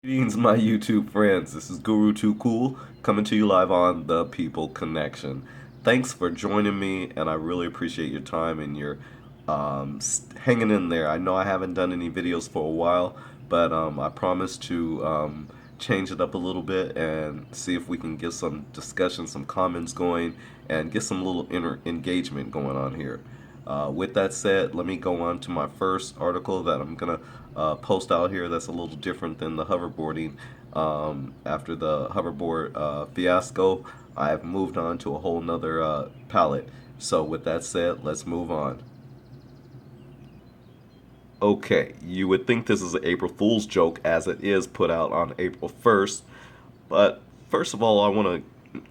Greetings, my YouTube friends. This is Guru Too Cool coming to you live on The People Connection. Thanks for joining me, and I really appreciate your time and your hanging in there. I know I haven't done any videos for a while, but I promise to change it up a little bit and see if we can get some discussion, some comments going, and get some little inner engagement going on here. With that said, let me go on to my first article that I'm gonna post out here. That's a little different than the hoverboarding. After the hoverboard fiasco, I've moved on to a whole nother palette. So with that said, let's move on. Okay, you would think this is an April Fool's joke as it is put out on April 1st, but first of all, I want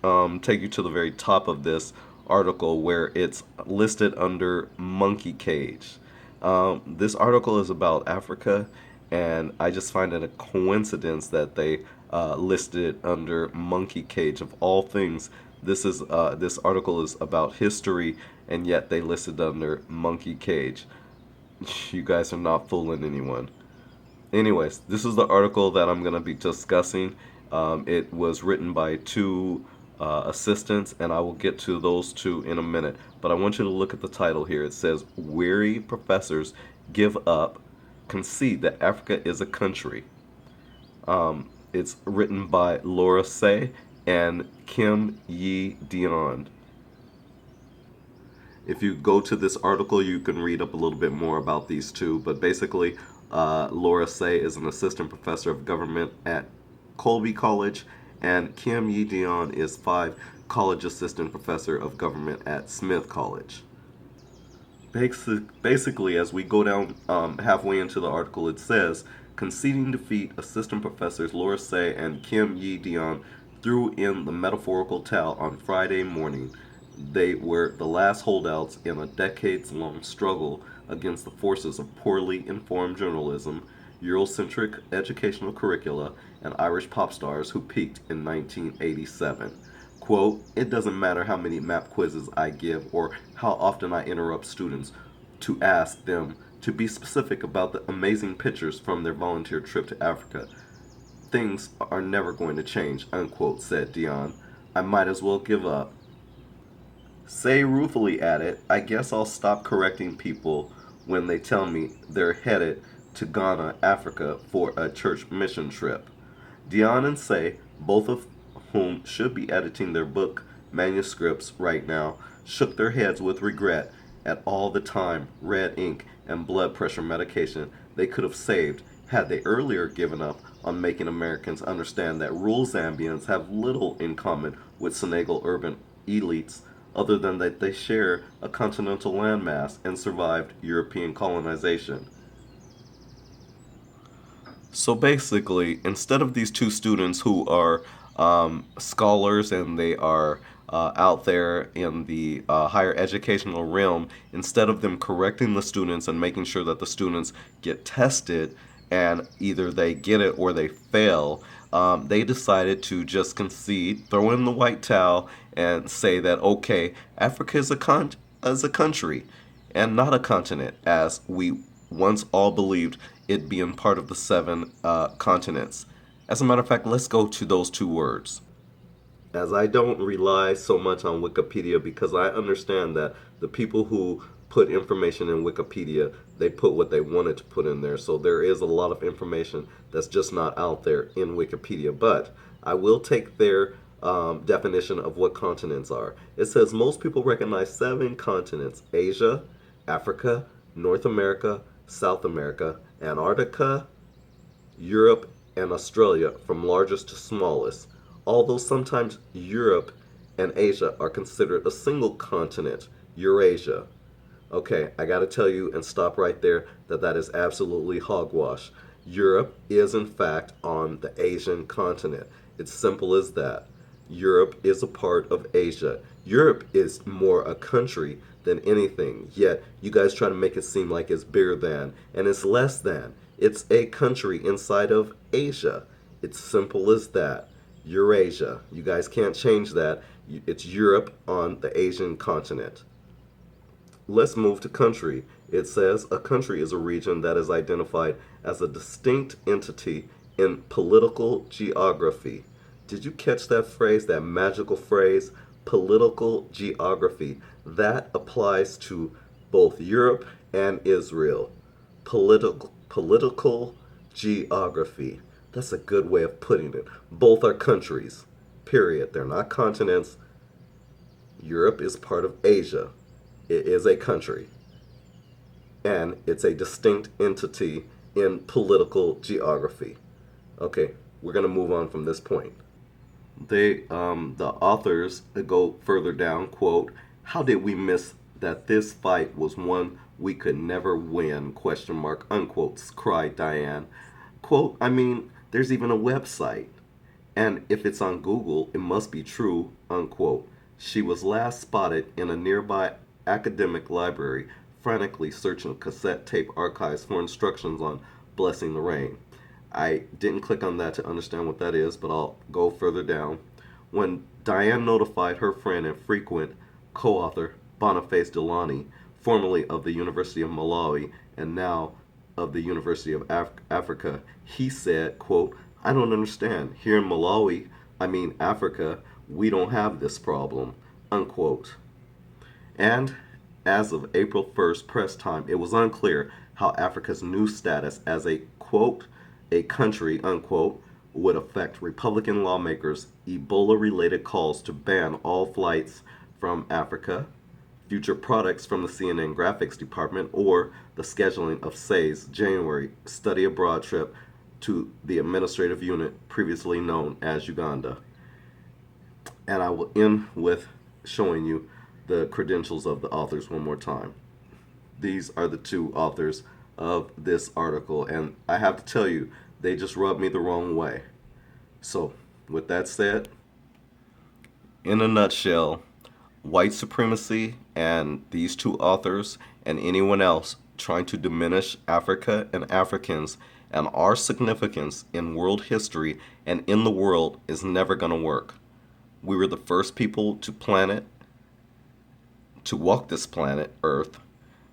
to take you to the very top of this article where it's listed under monkey cage. This article is about Africa, and I just find it a coincidence that they listed it under monkey cage of all things. This article is about history, and yet they listed under monkey cage. You guys are not fooling anyone. Anyways, this is the article that I'm going to be discussing. It was written by two assistants, and I will get to those two in a minute. But I want you to look at the title here. It says, Weary Professors Give Up, Concede That Africa is a Country. It's written by Laura Say and Kim Yi Dion. If you go to this article, you can read up a little bit more about these two. But basically, Laura Say is an assistant professor of government at Colby College, and Kim Yi Dion is college assistant professor of government at Smith College. Basically, as we go down halfway into the article, it says, conceding defeat, assistant professors Laura Say and Kim Yi Dion threw in the metaphorical towel on Friday morning. They were the last holdouts in a decades-long struggle against the forces of poorly informed journalism, Eurocentric educational curricula, and Irish pop stars who peaked in 1987. Quote, it doesn't matter how many map quizzes I give or how often I interrupt students to ask them to be specific about the amazing pictures from their volunteer trip to Africa. Things are never going to change, unquote, said Dion. I might as well give up. Say ruefully at it, I guess I'll stop correcting people when they tell me they're headed to Ghana, Africa for a church mission trip. Dion and Say, both of whom should be editing their book manuscripts right now, shook their heads with regret at all the time, red ink, and blood pressure medication they could have saved had they earlier given up on making Americans understand that rural Zambians have little in common with Senegal urban elites other than that they share a continental landmass and survived European colonization. So basically, instead of these two students who are scholars and they are out there in the higher educational realm, instead of them correcting the students and making sure that the students get tested and either they get it or they fail, they decided to just concede, throw in the white towel, and say that, okay, Africa is a country and not a continent, as we once all believed it being part of the seven continents. As a matter of fact, let's go to those two words. As I don't rely so much on Wikipedia because I understand that the people who put information in Wikipedia, they put what they wanted to put in there. So there is a lot of information that's just not out there in Wikipedia. But I will take their definition of what continents are. It says most people recognize seven continents: Asia, Africa, North America, South America, Antarctica, Europe, and Australia from largest to smallest, although sometimes Europe and Asia are considered a single continent, Eurasia. Okay, I gotta tell you and stop right there that that is absolutely hogwash. Europe is in fact on the Asian continent. It's simple as that. Europe is a part of Asia. Europe is more a country than anything, yet you guys try to make it seem like it's bigger than, and it's less than. It's a country inside of Asia. It's simple as that. Eurasia. You guys can't change that. It's Europe on the Asian continent. Let's move to country. It says a country is a region that is identified as a distinct entity in political geography. Did you catch that phrase, that magical phrase, political geography? That applies to both Europe and Israel. Political geography. That's a good way of putting it. Both are countries. Period. They're not continents. Europe is part of Asia. It is a country. And it's a distinct entity in political geography. Okay, we're going to move on from this point. The authors go further down, quote, how did we miss that this fight was one we could never win, question mark, unquote, cried Diane. Quote, I mean, there's even a website. And if it's on Google, it must be true, unquote. She was last spotted in a nearby academic library, frantically searching cassette tape archives for instructions on Blessing the Rain. I didn't click on that to understand what that is, but I'll go further down. When Diane notified her friend and frequent co-author Boniface Delany, formerly of the University of Malawi and now of the University of Africa, he said, quote, I don't understand. Here in Malawi, I mean Africa, we don't have this problem, unquote. And as of April 1st press time, it was unclear how Africa's new status as a, quote, a country, unquote, would affect Republican lawmakers' Ebola-related calls to ban all flights from Africa, future products from the CNN graphics department, or the scheduling of Say's January study abroad trip to the administrative unit previously known as Uganda. And I will end with showing you the credentials of the authors one more time. These are the two authors of this article, and I have to tell you, they just rubbed me the wrong way. So, with that said, in a nutshell, white supremacy and these two authors and anyone else trying to diminish Africa and Africans and our significance in world history and in the world is never going to work. We were the first people to walk this planet, Earth.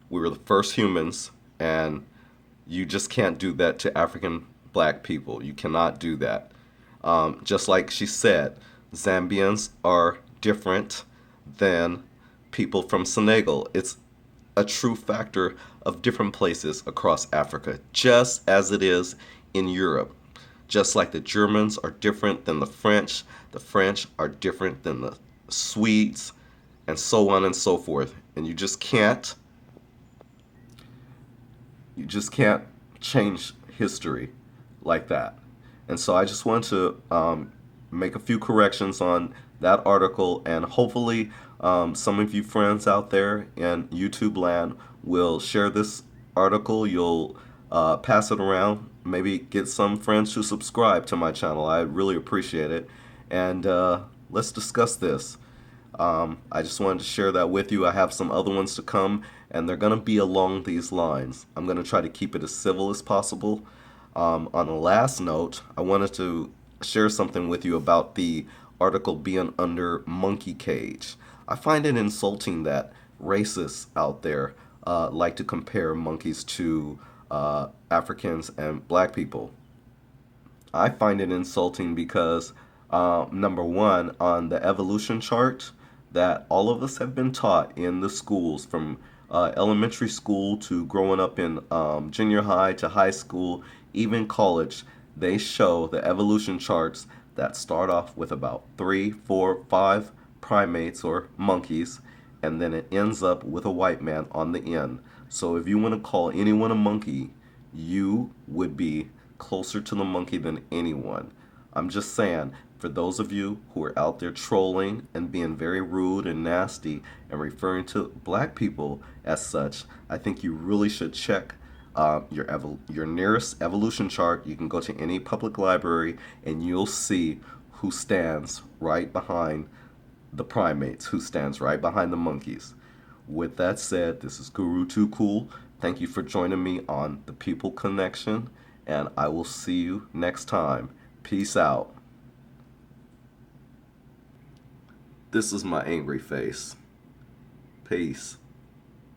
We were the first humans, and you just can't do that to African black people. You cannot do that. Just like she said, Zambians are different than people from Senegal. It's a true factor of different places across Africa, just as it is in Europe. Just like the Germans are different than the French are different than the Swedes, and so on and so forth. And you just can't change history like that. And so I just want to make a few corrections on that article, and hopefully some of you friends out there in YouTube land will share this article. You'll pass it around, maybe get some friends to subscribe to my channel. I really appreciate it. And let's discuss this. I just wanted to share that with you. I have some other ones to come, and they're going to be along these lines. I'm going to try to keep it as civil as possible. On a last note, I wanted to share something with you about the article being under monkey cage. I find it insulting that racists out there like to compare monkeys to Africans and black people. I find it insulting because, number one, on the evolution chart that all of us have been taught in the schools from elementary school to growing up in junior high to high school, even college, they show the evolution charts that start off with about 3, 4, 5 primates or monkeys, and then it ends up with a white man on the end. So if you want to call anyone a monkey, you would be closer to the monkey than anyone. I'm just saying, for those of you who are out there trolling and being very rude and nasty and referring to black people as such, I think you really should check your nearest evolution chart. You can go to any public library and you'll see who stands right behind the primates, who stands right behind the monkeys. With that said, this is Guru Too Cool. Thank you for joining me on The People Connection, and I will see you next time. Peace out. This is my angry face. Peace.